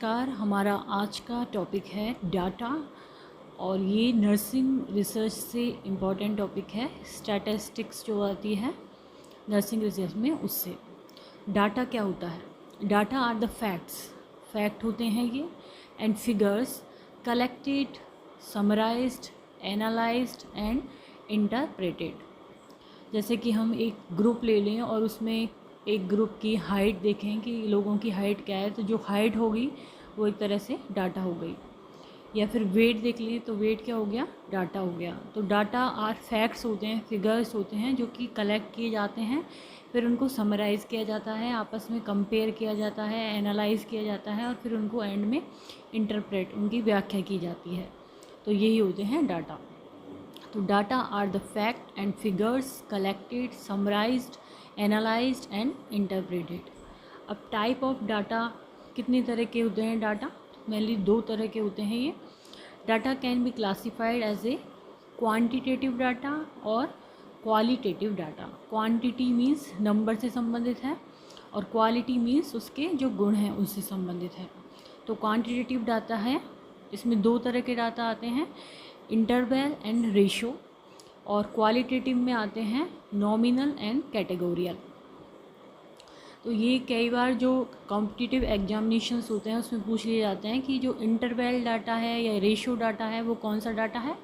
नमस्कार। हमारा आज का टॉपिक है डाटा और ये नर्सिंग रिसर्च से इम्पॉर्टेंट टॉपिक है। स्टैटिस्टिक्स जो आती है नर्सिंग रिसर्च में, उससे डाटा क्या होता है। डाटा आर द फैक्ट होते हैं ये, and figures collected, summarised, analysed and interpreted. जैसे कि हम एक ग्रुप ले लें और उसमें एक ग्रुप की हाइट देखें कि लोगों की हाइट क्या है, तो जो हाइट होगी वो एक तरह से डाटा हो गई। या फिर वेट देख लें तो वेट क्या हो गया, डाटा हो गया। तो डाटा आर फैक्ट्स होते हैं, फिगर्स होते हैं जो कि कलेक्ट किए जाते हैं, फिर उनको समराइज़ किया जाता है, आपस में कंपेयर किया जाता है, एनालाइज़ किया जाता है और फिर उनको एंड में इंटरप्रेट, उनकी व्याख्या की जाती है। तो यही होते हैं डाटा। तो data are the fact and figures collected, summarised, analysed and interpreted. अब टाइप ऑफ डाटा कितनी तरह के होते हैं। डाटा मेनली दो तरह के होते हैं ये। Data can be classified as a quantitative data और qualitative data. Quantity means number से संबंधित है और क्वालिटी मीन्स उसके जो गुण हैं उससे संबंधित है। तो क्वांटिटेटिव डाटा है, इसमें दो तरह के डाटा आते हैं, इंटरवल एंड रेशो, और क्वालिटेटिव में आते हैं नॉमिनल एंड कैटेगोरियल। तो ये कई बार जो कॉम्पिटिटिव एग्जामिनेशंस होते हैं उसमें पूछ लिए जाते हैं कि जो इंटरवल डाटा है या रेशो डाटा है वो कौन सा डाटा है,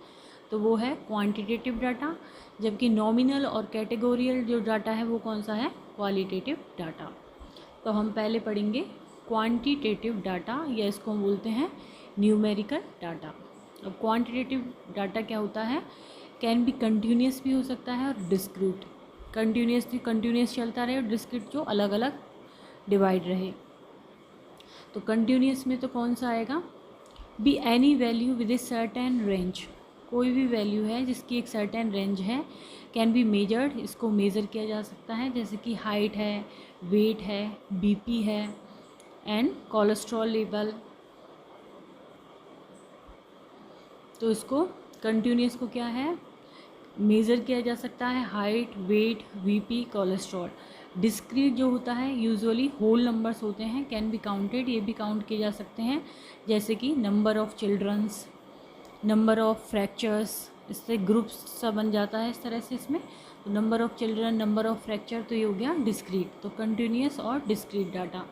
तो वो है क्वांटिटेटिव डाटा। जबकि नॉमिनल और कैटेगोरियल जो डाटा है वो कौन सा है, क्वालिटेटिव डाटा। तो हम पहले पढ़ेंगे क्वांटिटेटिव डाटा, या इसको हम बोलते हैं न्यूमेरिकल डाटा। अब क्वांटिटेटिव डाटा क्या होता है, कैन बी कंटिन्यूस भी हो सकता है और डिस्क्रीट। कंटिन्यूस चलता रहे और डिस्क्रीट जो अलग अलग डिवाइड रहे। तो कंटिन्यूस में तो कौन सा आएगा, be any value with a certain range. कोई भी वैल्यू है जिसकी एक सर्टेन रेंज है, कैन बी मेजर्ड, इसको मेज़र किया जा सकता है। जैसे कि हाइट है, वेट है, बीपी है एंड कोलेस्ट्रॉल लेवल। तो इसको कंटिन्यूस को क्या है, मेज़र किया जा सकता है, height, weight, BP, cholesterol. Discrete जो होता है यूजुअली होल नंबर्स होते हैं, कैन बी काउंटेड, ये भी काउंट किए जा सकते हैं। जैसे कि number of childrens, number of fractures, इससे ग्रुप्स सा बन जाता है इस तरह से इसमें। तो number of children, number of fracture, तो ये हो गया डिस्क्रीट। तो कंटिन्यूस और डिस्क्रीट डाटा।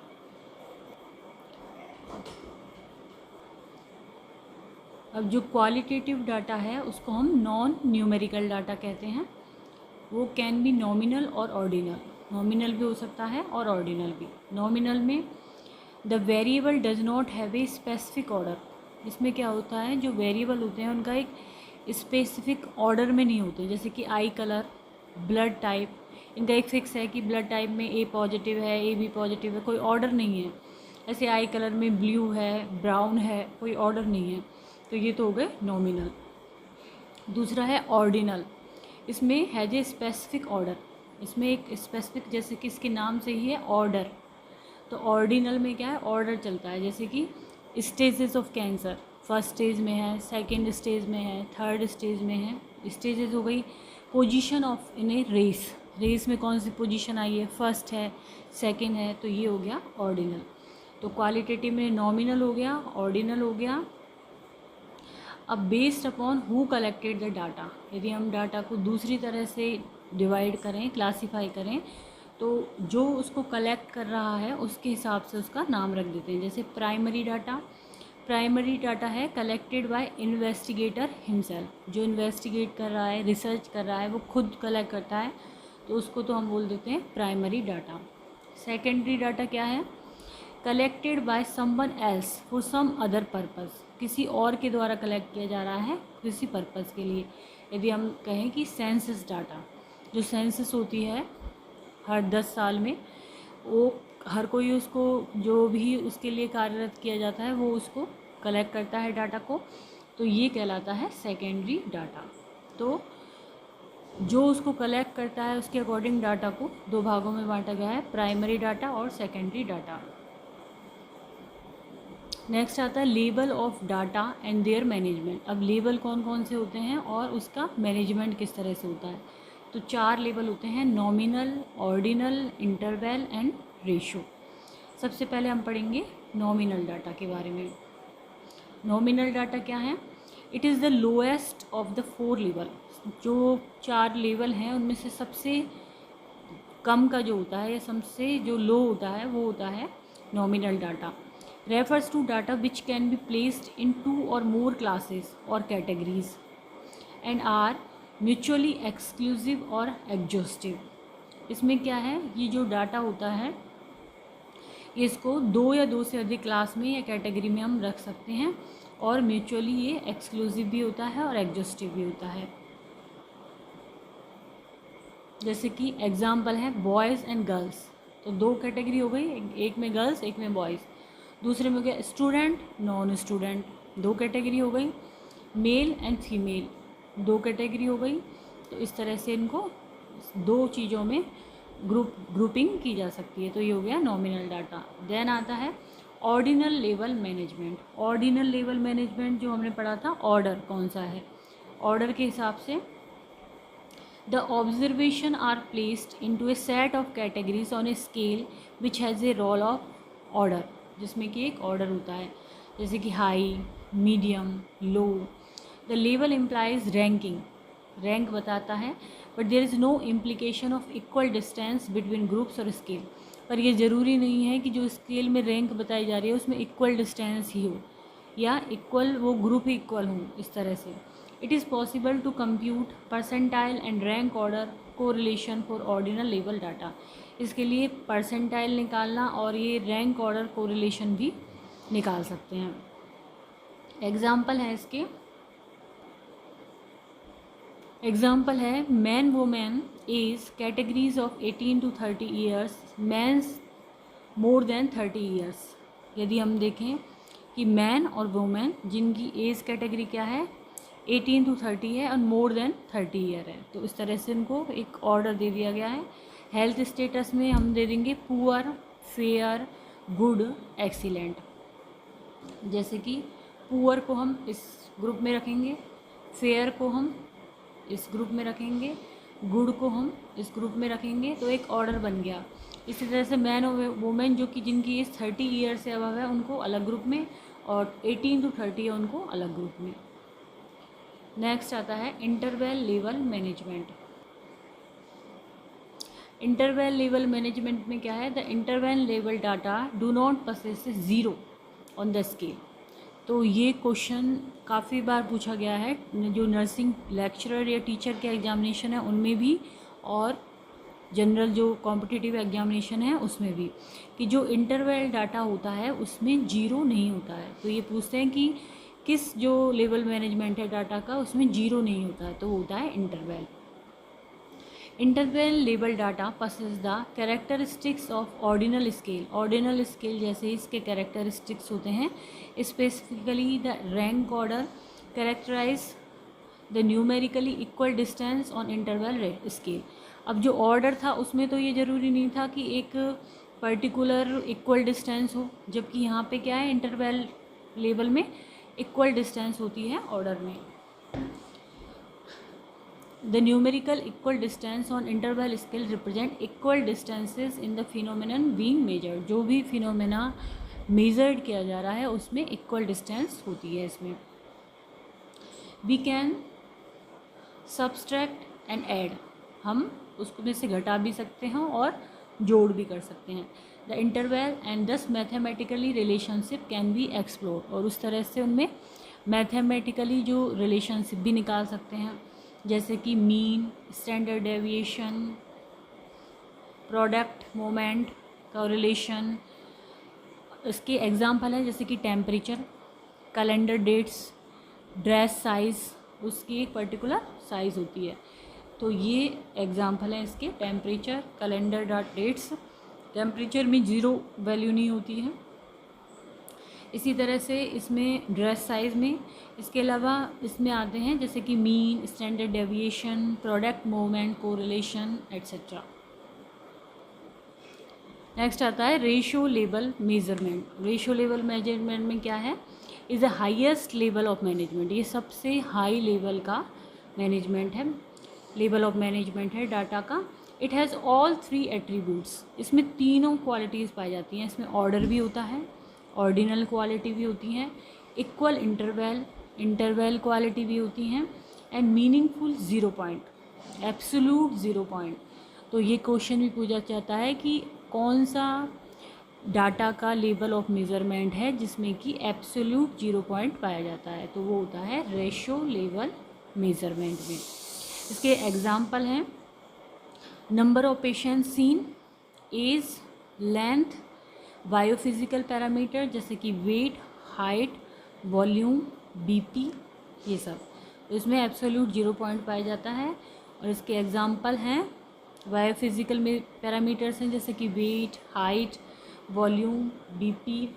अब जो क्वालिटेटिव डाटा है उसको हम नॉन न्यूमेरिकल डाटा कहते हैं। वो कैन बी नॉमिनल और ऑर्डिनल। नॉमिनल भी हो सकता है और ऑर्डिनल भी। नॉमिनल में the variable does not have a specific order. इसमें क्या होता है, जो वेरिएबल होते हैं उनका एक स्पेसिफिक ऑर्डर में नहीं होते। जैसे कि आई कलर, ब्लड टाइप, इनका एक फिक्स है कि ब्लड टाइप में ए पॉजिटिव है, ए बी पॉजिटिव है, कोई ऑर्डर नहीं है। ऐसे आई कलर में ब्लू है, ब्राउन है, कोई ऑर्डर नहीं है। तो ये तो हो गए नॉमिनल। दूसरा है ऑर्डिनल। इसमें हैज ए स्पेसिफिक ऑर्डर, इसमें एक स्पेसिफिक, जैसे कि इसके नाम से ही है ऑर्डर। तो ऑर्डिनल में क्या है, ऑर्डर चलता है। जैसे कि stages of cancer, first stage में है, सेकंड स्टेज में है, थर्ड स्टेज में है। स्टेजेस हो गई position of in a race, race में कौन सी पोजीशन आई है, फर्स्ट है, सेकंड है, तो ये हो गया ऑर्डिनल। तो क्वालिटेटिव में नॉमिनल हो गया, ऑर्डिनल हो गया। अब based upon who collected the data, यदि हम डाटा को दूसरी तरह से डिवाइड करें, क्लासीफाई करें, तो जो उसको कलेक्ट कर रहा है उसके हिसाब से उसका नाम रख देते हैं। जैसे प्राइमरी डाटा, प्राइमरी डाटा है कलेक्टेड बाय इन्वेस्टिगेटर हिमसेल्फ। जो इन्वेस्टिगेट कर रहा है, रिसर्च कर रहा है, वो खुद कलेक्ट करता है, तो उसको तो हम बोल देते हैं प्राइमरी डाटा। सेकेंडरी डाटा क्या है, collected by someone else for some other purpose. किसी और के द्वारा कलेक्ट किया जा रहा है किसी पर्पज़ के लिए। यदि हम कहें कि सेंसस डाटा, जो सेंसस होती है हर 10 साल में, वो हर कोई उसको, जो भी उसके लिए कार्यरत किया जाता है वो उसको कलेक्ट करता है डाटा को, तो ये कहलाता है सेकेंडरी डाटा। तो जो उसको कलेक्ट करता है उसके अकॉर्डिंग डाटा को दो भागों में बांटा गया है, प्राइमरी डाटा और सेकेंडरी डाटा। नेक्स्ट आता है label of data and there management. अब लेबल कौन कौन से होते हैं और उसका मैनेजमेंट किस तरह से होता है। तो 4 लेबल होते हैं, nominal, ordinal, interval and ratio. सबसे पहले हम पढ़ेंगे नॉमिनल डाटा के बारे में। नॉमिनल डाटा क्या है? It is the lowest of the 4 level. जो 4 लेवल हैं उनमें से सबसे कम का जो होता है या सबसे जो लो होता है वो होता है nominal data. Refers to data which can be placed in 2 और मोर क्लासेस और categories and are mutually exclusive और एग्जॉस्टिव। इसमें क्या है, ये जो डाटा होता है इसको 2 या 2 से अधिक क्लास में या कैटेगरी में हम रख सकते हैं और म्यूचुअली ये एक्सक्लूसिव भी होता है और एग्जॉस्टिव भी होता है। जैसे कि एग्जाम्पल है बॉयज़ एंड गर्ल्स, तो 2 कैटेगरी हो गई, एक में गर्ल्स एक में बॉयज़। दूसरे में हो गया स्टूडेंट नॉन स्टूडेंट, 2 कैटेगरी हो गई। मेल एंड फीमेल 2 कैटेगरी हो गई। तो इस तरह से इनको 2 चीज़ों में ग्रुपिंग की जा सकती है। तो ये हो गया नॉमिनल डाटा। देन आता है ordinal level management. Ordinal level management जो हमने पढ़ा था, ऑर्डर कौन सा है, ऑर्डर के हिसाब से the observation are placed into a set of categories on a scale which has a role of order, जिसमें कि एक ऑर्डर होता है, जैसे कि high, medium, low. The level implies ranking, rank बताता है, but there is no implication of equal distance between groups और स्केल। पर ये ज़रूरी नहीं है कि जो स्केल में रैंक बताई जा रही है उसमें इक्वल डिस्टेंस ही हो या इक्वल वो ग्रुप ही इक्वल हो, इस तरह से। It is possible to compute percentile and rank order correlation for ordinal level data. इसके लिए परसेंटाइल निकालना और ये रैंक ऑर्डर कोरिलेशन भी निकाल सकते हैं। एग्जाम्पल है इसके, एग्जाम्पल है man women age categories of 18 to 30 years, mans more than 30 years. यदि हम देखें कि मैन और वुमेन जिनकी एज कैटेगरी क्या है, 18 to 30 है और मोर देन 30 ईयर है, तो इस तरह से इनको एक ऑर्डर दे दिया गया है। हेल्थ स्टेटस में हम दे देंगे पुअर, फेयर, गुड, एक्सीलेंट। जैसे कि पुअर को हम इस ग्रुप में रखेंगे, फेयर को हम इस ग्रुप में रखेंगे, गुड को हम इस ग्रुप में रखेंगे, तो एक ऑर्डर बन गया। इसी तरह से मैन और वुमेन जो कि जिनकी एज 30 ईयर से अबव है उनको अलग ग्रुप में, और 18 to 30 है उनको अलग ग्रुप में। नेक्स्ट आता है interval level management. Interval level management में क्या है, the interval level data do not possess zero on the scale. तो ये क्वेश्चन काफ़ी बार पूछा गया है, जो नर्सिंग लेक्चरर या टीचर के एग्जामिनेशन है उनमें भी, और जनरल जो कॉम्पिटिटिव एग्जामिनेशन है उसमें भी, कि जो इंटरवल डाटा होता है उसमें जीरो नहीं होता है। तो ये पूछते हैं कि किस जो लेवल मैनेजमेंट है डाटा का उसमें जीरो नहीं होता है, तो होता है interval. Interval level data possess the characteristics of ordinal scale. Ordinal scale जैसे इसके कैरेक्टरिस्टिक्स होते हैं, specifically the rank order characterise the numerically equal distance on interval scale. अब जो ऑर्डर था उसमें तो ये ज़रूरी नहीं था कि एक पर्टिकुलर इक्वल डिस्टेंस हो, जबकि यहाँ पे क्या है, इंटरवल लेवल में इक्वल डिस्टेंस होती है ऑर्डर में। The numerical equal distance on interval scale represent equal distances in the phenomenon being measured. जो भी फिनोमिना मेजर्ड किया जा रहा है उसमें इक्वल डिस्टेंस होती है इसमें। We can subtract and add, हम उसको में से घटा भी सकते हैं और जोड़ भी कर सकते हैं। द इंटरवल एंड दस mathematically relationship can be explore, और उस तरह से उनमें मैथमेटिकली जो रिलेशनशिप भी निकाल सकते हैं, जैसे कि mean, standard deviation, product moment का रिलेशन। इसके एग्जाम्पल है जैसे कि temperature, calendar dates, dress size, उसकी एक पर्टिकुलर साइज़ होती है। तो ये एग्जाम्पल है इसके, टेम्परेचर, कैलेंडर डेट्स। टेम्परेचर में ज़ीरो वैल्यू नहीं होती है। इसी तरह से इसमें ड्रेस साइज़ में, इसके अलावा इसमें आते हैं जैसे कि mean, standard deviation, product movement, correlation etcetera. Next आता है ratio level measurement. Ratio level measurement में क्या है, is the highest level of management. ये सबसे हाई लेवल का मैनेजमेंट है, लेवल ऑफ मैनेजमेंट है डाटा का। It has all 3 attributes. इसमें तीनों क्वालिटीज़ पाई जाती हैं। इसमें ऑर्डर भी होता है, ऑर्डिनल क्वालिटी भी होती हैं, इक्वल इंटरवल क्वालिटी भी होती हैं, and meaningful 0 point, absolute 0 point. तो ये क्वेश्चन भी पूछा जाता है कि कौन सा डाटा का लेवल ऑफ मेज़रमेंट है जिसमें कि एब्सोल्यूट 0 पॉइंट पाया जाता है, तो वो होता है रेशो लेवल मेज़रमेंट में। इसके एग्जाम्पल हैं number of patient seen, age, length, biophysical parameter जैसे कि वेट, हाइट, वॉल्यूम, बीपी, ये सब। तो इसमें एब्सोल्यूट 0 पॉइंट पाया जाता है। और इसके एग्जाम्पल हैं बायोफिज़िकल में पैरामीटर्स हैं जैसे कि वेट, हाइट, वॉल्यूम, बीपी।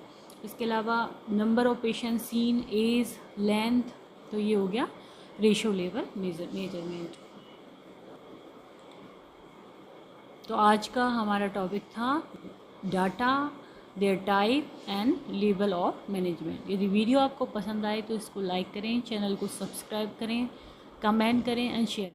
इसके अलावा number of patient seen, age, length, तो ये हो गया रेशो लेवल मेजरमेंट। तो आज का हमारा टॉपिक था data, their type and level of management. यदि वीडियो आपको पसंद आए तो इसको लाइक करें, चैनल को सब्सक्राइब करें, कमेंट करें एंड शेयर।